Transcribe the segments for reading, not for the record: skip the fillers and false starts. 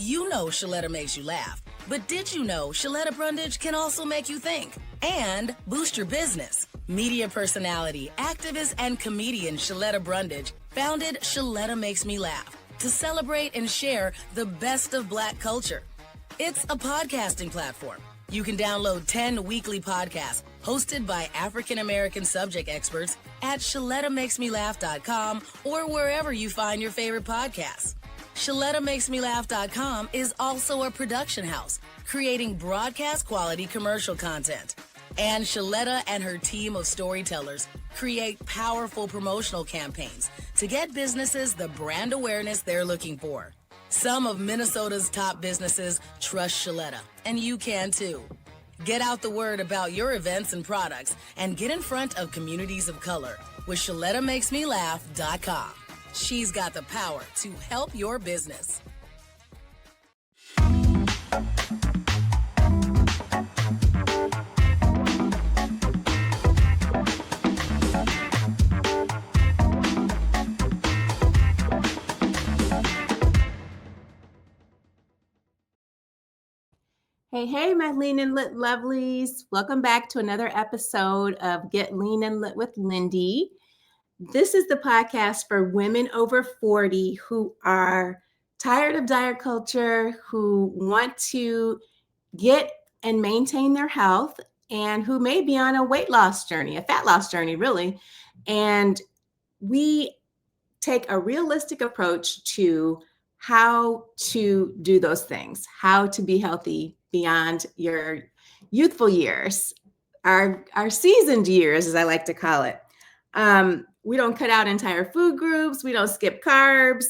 You know Shaletta makes you laugh, but did you know Shaletta Brundage can also make you think and boost your business? Media personality, activist, and comedian Shaletta Brundage founded Shaletta Makes Me Laugh to celebrate and share the best of Black culture. It's a podcasting platform. You can download 10 weekly podcasts hosted by African-American subject experts at ShalettaMakesMeLaugh.com or wherever you find your favorite podcasts. ShalettaMakesMeLaugh.com is also a production house, creating broadcast quality commercial content. And Shaletta and her team of storytellers create powerful promotional campaigns to get businesses the brand awareness they're looking for. Some of Minnesota's top businesses trust Shaletta, and you can too. Get out the word about your events and products and get in front of communities of color with ShalettaMakesMeLaugh.com. She's got the power to help your business. Hey, my Lean and Lit lovelies. Welcome back to another episode of Get Lean and Lit with Lindy. This is the podcast for women over 40 who are tired of diet culture, who want to get and maintain their health, and who may be on a weight loss journey, a fat loss journey, really. And we take a realistic approach to how to do those things, how to be healthy beyond your youthful years, our seasoned years, as I like to call it. We don't cut out entire food groups, we don't skip carbs,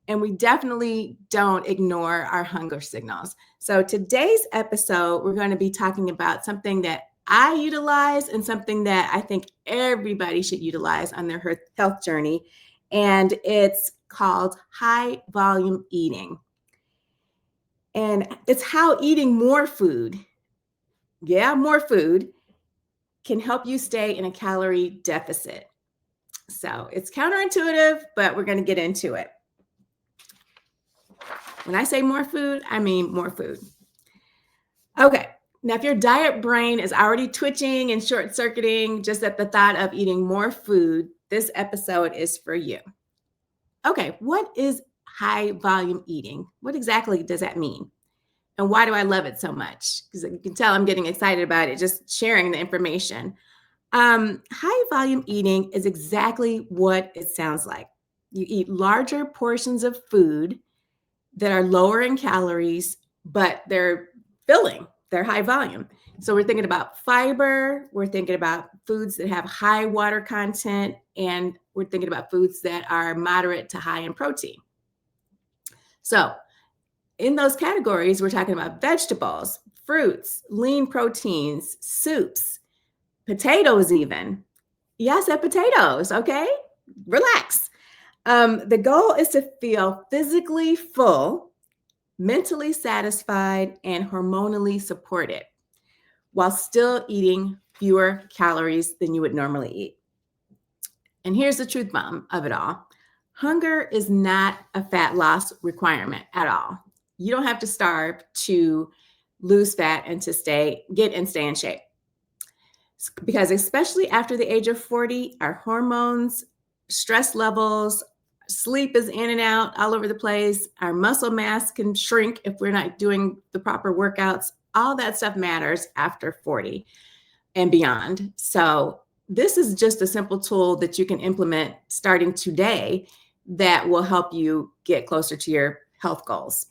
and we definitely don't ignore our hunger signals. So today's episode, we're going to be talking about something that I utilize and something that I think everybody should utilize on their health journey, and it's called high volume eating. And it's how eating more food, more food, can help you stay in a calorie deficit. So it's counterintuitive, but we're going to get into it. When I say more food, I mean more food. Okay. Now, if your diet brain is already twitching and short-circuiting just at the thought of eating more food, this episode is for you. Okay, what is high volume eating? What exactly does that mean? And why do I love it so much? Because you can tell I'm getting excited about it, just sharing the information. High volume eating is exactly what it sounds like. You eat larger portions of food that are lower in calories, but they're filling, they're high volume. So we're thinking about fiber, we're thinking about foods that have high water content, and we're thinking about foods that are moderate to high in protein. So in those categories, we're talking about vegetables, fruits, lean proteins, soups, potatoes even. Yeah, I said potatoes, okay? Relax. The goal is to feel physically full, mentally satisfied, and hormonally supported while still eating fewer calories than you would normally eat. And here's the truth bomb of it all. Hunger is not a fat loss requirement at all. You don't have to starve to lose fat and to stay in shape. Because especially after the age of 40, our hormones, stress levels, sleep is in and out all over the place. Our muscle mass can shrink if we're not doing the proper workouts. All that stuff matters after 40 and beyond. So this is just a simple tool that you can implement starting today that will help you get closer to your health goals.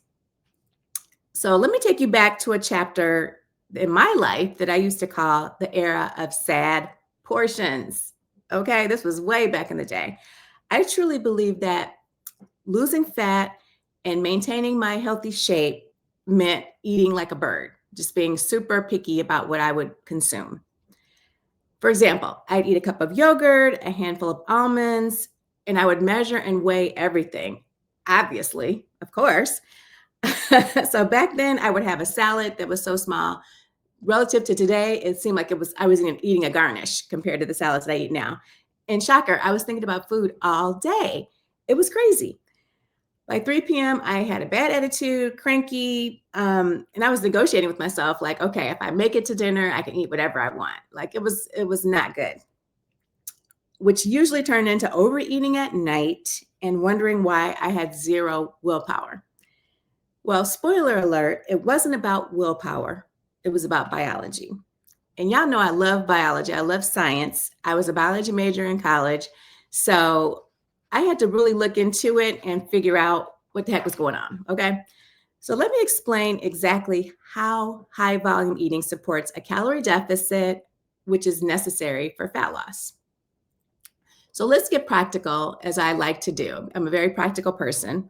So let me take you back to a chapter in my life that I used to call the era of sad portions. Okay, this was way back in the day. I truly believe that losing fat and maintaining my healthy shape meant eating like a bird, just being super picky about what I would consume. For example, I'd eat a cup of yogurt, a handful of almonds, and I would measure and weigh everything, obviously, of course. So back then I would have a salad that was so small. Relative to today, it seemed like I was eating a garnish compared to the salads that I eat now. And shocker, I was thinking about food all day. It was crazy. By 3 p.m., I had a bad attitude, cranky, and I was negotiating with myself, like, okay, if I make it to dinner, I can eat whatever I want. Like it was not good, which usually turned into overeating at night and wondering why I had zero willpower. Well, spoiler alert, it wasn't about willpower. It was about biology. And y'all know I love biology. I love science. I was a biology major in college. So I had to really look into it and figure out what the heck was going on. Okay. So let me explain exactly how high volume eating supports a calorie deficit, which is necessary for fat loss. So let's get practical, as I like to do. I'm a very practical person.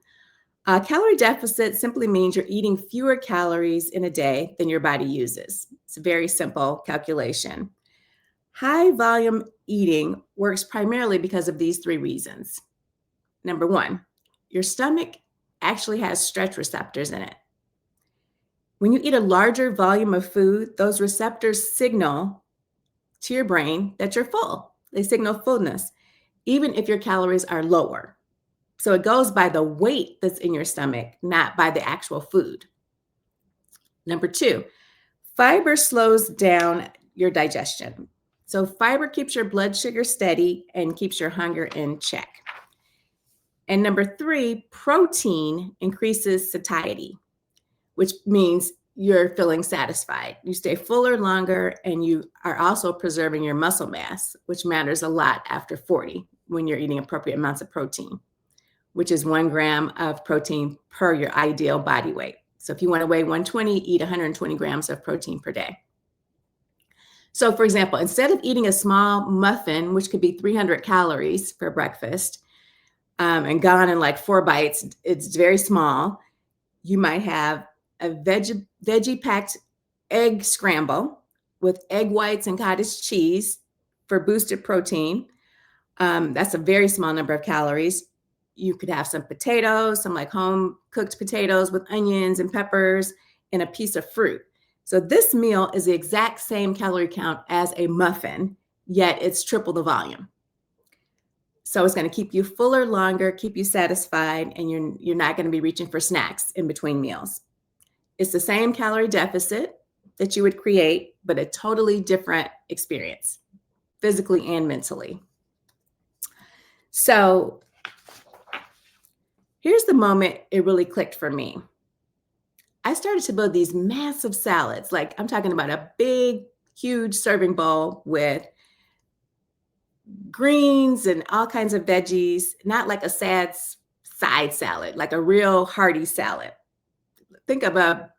A calorie deficit simply means you're eating fewer calories in a day than your body uses. It's a very simple calculation. High volume eating works primarily because of these three reasons. Number one, your stomach actually has stretch receptors in it. When you eat a larger volume of food, those receptors signal to your brain that you're full. They signal fullness, even if your calories are lower. So it goes by the weight that's in your stomach, not by the actual food. Number two, fiber slows down your digestion. So fiber keeps your blood sugar steady and keeps your hunger in check. And number three, protein increases satiety, which means you're feeling satisfied. You stay fuller longer, and you are also preserving your muscle mass, which matters a lot after 40 when you're eating appropriate amounts of protein, which is 1 gram of protein per your ideal body weight. So if you want to weigh 120, eat 120 grams of protein per day. So for example, instead of eating a small muffin, which could be 300 calories for breakfast, and gone in like 4 bites, it's very small, you might have a veggie-packed egg scramble with egg whites and cottage cheese for boosted protein. That's a very small number of calories. You could have some potatoes, some like home cooked potatoes with onions and peppers, and a piece of fruit. So this meal is the exact same calorie count as a muffin, yet it's triple the volume. So it's going to keep you fuller longer, keep you satisfied, and you're not going to be reaching for snacks in between meals. It's the same calorie deficit that you would create, but a totally different experience, physically and mentally. So here's the moment it really clicked for me. I started to build these massive salads. Like I'm talking about a big, huge serving bowl with greens and all kinds of veggies, not like a sad side salad, like a real hearty salad. Think of a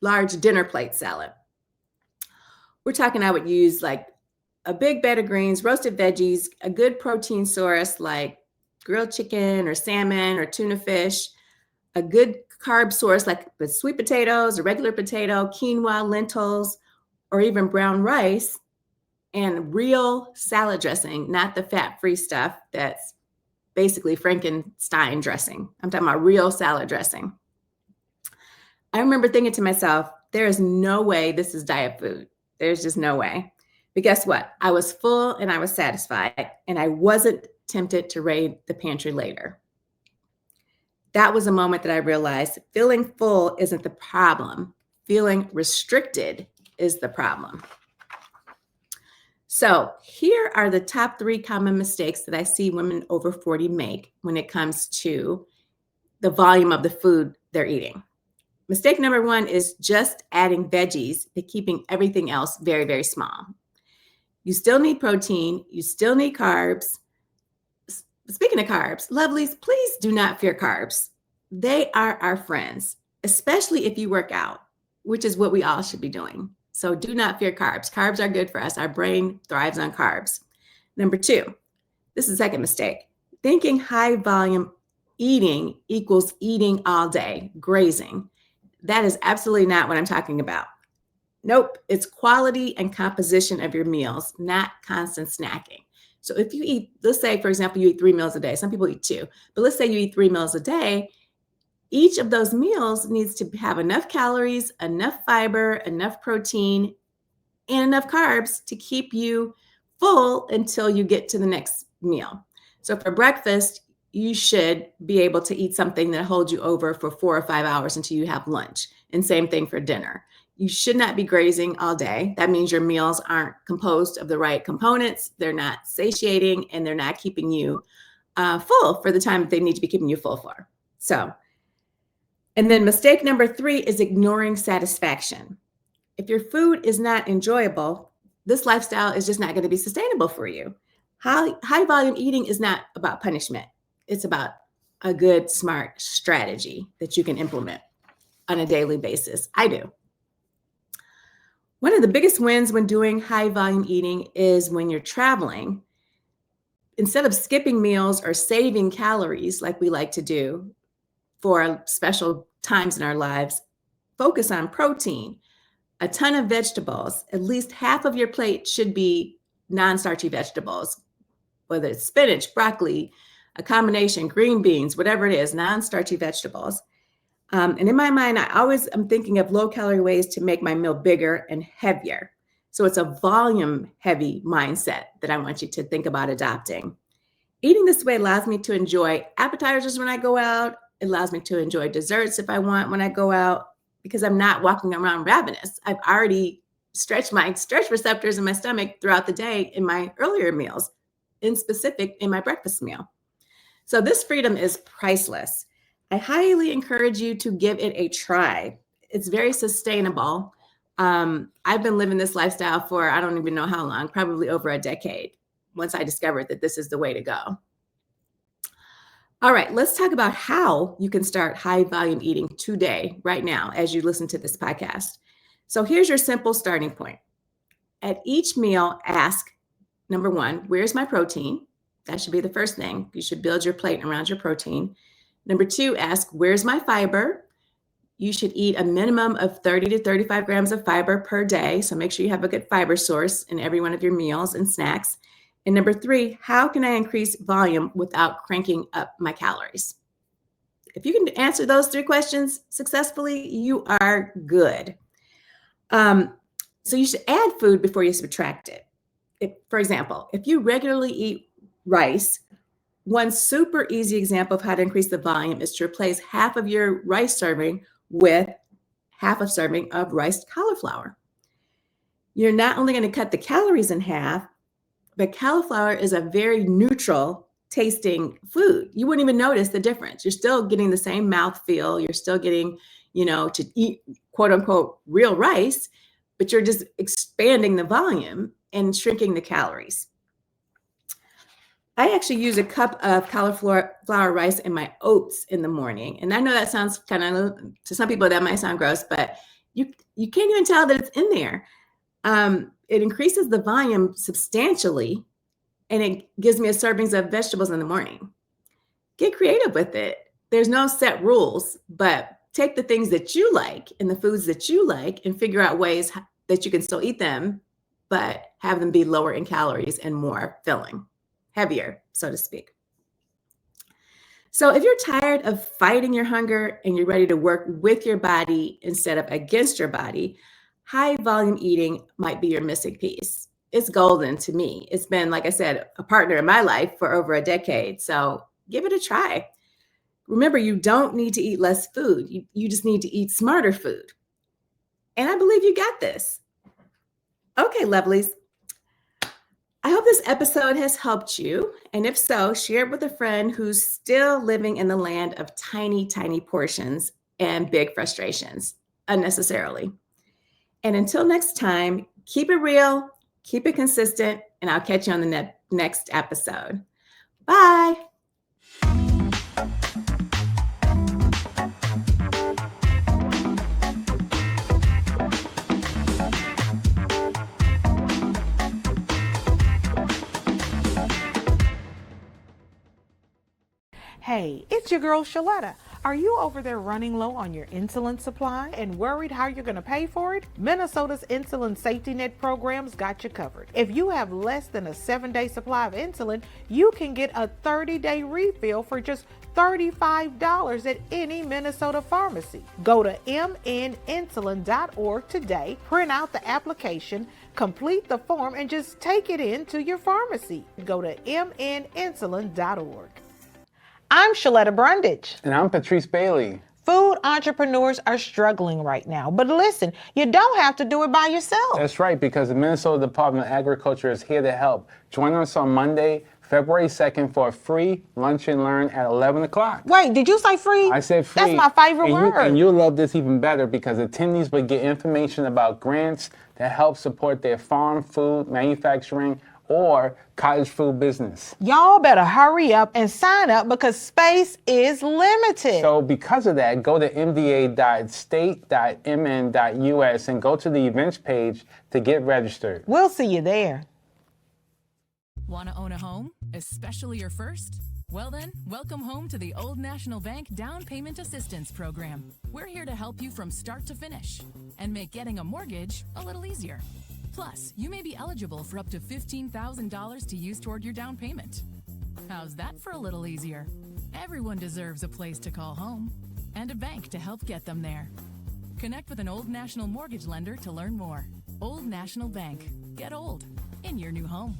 large dinner plate salad. We're talking I would use like a big bed of greens, roasted veggies, a good protein source like grilled chicken or salmon or tuna fish, a good carb source like with sweet potatoes or regular potato, quinoa, lentils, or even brown rice, and real salad dressing, not the fat-free stuff that's basically Frankenstein dressing. I'm talking about real salad dressing. I remember thinking to myself, there is no way this is diet food. There's just no way. But guess what? I was full and I was satisfied, and I wasn't tempted to raid the pantry later. That was a moment that I realized feeling full isn't the problem. Feeling restricted is the problem. So here are the top 3 common mistakes that I see women over 40 make when it comes to the volume of the food they're eating. Mistake number 1 is just adding veggies, but keeping everything else very, very small. You still need protein. You still need carbs. Speaking of carbs, lovelies, please do not fear carbs. They are our friends, especially if you work out, which is what we all should be doing. So do not fear carbs. Carbs are good for us. Our brain thrives on carbs. Number 2, this is the second mistake. Thinking high volume eating equals eating all day, grazing. That is absolutely not what I'm talking about. Nope, it's quality and composition of your meals, not constant snacking. So if you eat, let's say, for example, you eat 3 meals a day. Some people eat 2, but let's say you eat 3 meals a day. Each of those meals needs to have enough calories, enough fiber, enough protein, and enough carbs to keep you full until you get to the next meal. So for breakfast, you should be able to eat something that holds you over for 4 or 5 hours until you have lunch. And same thing for dinner. You should not be grazing all day. That means your meals aren't composed of the right components. They're not satiating, and they're not keeping you full for the time that they need to be keeping you full for. So, and then mistake number 3 is ignoring satisfaction. If your food is not enjoyable, this lifestyle is just not going to be sustainable for you. High volume eating is not about punishment. It's about a good, smart strategy that you can implement on a daily basis. I do. One of the biggest wins when doing high volume eating is when you're traveling. Instead of skipping meals or saving calories like we like to do for special times in our lives, focus on protein, a ton of vegetables. At least half of your plate should be non-starchy vegetables, whether it's spinach, broccoli, a combination, green beans, whatever it is, non-starchy vegetables. And in my mind, I'm thinking of low-calorie ways to make my meal bigger and heavier. So it's a volume-heavy mindset that I want you to think about adopting. Eating this way allows me to enjoy appetizers when I go out. It allows me to enjoy desserts if I want when I go out, because I'm not walking around ravenous. I've already stretched my stretch receptors in my stomach throughout the day in my earlier meals, in specific in my breakfast meal. So this freedom is priceless. I highly encourage you to give it a try. It's very sustainable. I've been living this lifestyle for, I don't even know how long, probably over a decade, once I discovered that this is the way to go. All right, let's talk about how you can start high volume eating today, right now, as you listen to this podcast. So here's your simple starting point. At each meal, ask, number 1, where's my protein? That should be the first thing. You should build your plate around your protein. Number 2, ask, where's my fiber? You should eat a minimum of 30 to 35 grams of fiber per day. So make sure you have a good fiber source in every one of your meals and snacks. And number 3, how can I increase volume without cranking up my calories? If you can answer those 3 questions successfully, you are good. So you should add food before you subtract it. For example, if you regularly eat rice, one super easy example of how to increase the volume is to replace half of your rice serving with half a serving of riced cauliflower. You're not only going to cut the calories in half, but cauliflower is a very neutral tasting food. You wouldn't even notice the difference. You're still getting the same mouthfeel. You're still getting, to eat quote unquote real rice, but you're just expanding the volume and shrinking the calories. I actually use a cup of cauliflower rice in my oats in the morning. And I know that sounds kind of, to some people that might sound gross, but you can't even tell that it's in there. It increases the volume substantially, and it gives me a servings of vegetables in the morning. Get creative with it. There's no set rules, but take the things that you like and the foods that you like and figure out ways that you can still eat them, but have them be lower in calories and more filling, heavier, so to speak. So if you're tired of fighting your hunger and you're ready to work with your body instead of against your body, high volume eating might be your missing piece. It's golden to me. It's been, like I said, a partner in my life for over a decade. So give it a try. Remember, you don't need to eat less food. You just need to eat smarter food. And I believe you got this. Okay, lovelies. I hope this episode has helped you. And if so, share it with a friend who's still living in the land of tiny, tiny portions and big frustrations unnecessarily. And until next time, keep it real, keep it consistent, and I'll catch you on the next episode. Bye. Hey, it's your girl Shaletta. Are you over there running low on your insulin supply and worried how you're going to pay for it? Minnesota's Insulin Safety Net programs got you covered. If you have less than a 7-day supply of insulin, you can get a 30-day refill for just $35 at any Minnesota pharmacy. Go to mninsulin.org today, print out the application, complete the form, and just take it in to your pharmacy. Go to mninsulin.org. I'm Shaletta Brundage. And I'm Patrice Bailey. Food entrepreneurs are struggling right now, but listen, you don't have to do it by yourself. That's right, because the Minnesota Department of Agriculture is here to help. Join us on Monday, February 2nd for a free lunch and learn at 11 o'clock. Wait, did you say free? I said free. That's my favorite word. And you'll love this even better because attendees will get information about grants that help support their farm, food, manufacturing, or cottage food business. Y'all better hurry up and sign up because space is limited. So because of that, go to mda.state.mn.us and go to the events page to get registered. We'll see you there. Want to own a home, especially your first? Well then, welcome home to the Old National Bank Down Payment Assistance Program. We're here to help you from start to finish and make getting a mortgage a little easier. Plus, you may be eligible for up to $15,000 to use toward your down payment. How's that for a little easier? Everyone deserves a place to call home and a bank to help get them there. Connect with an Old National mortgage lender to learn more. Old National Bank. Get old in your new home.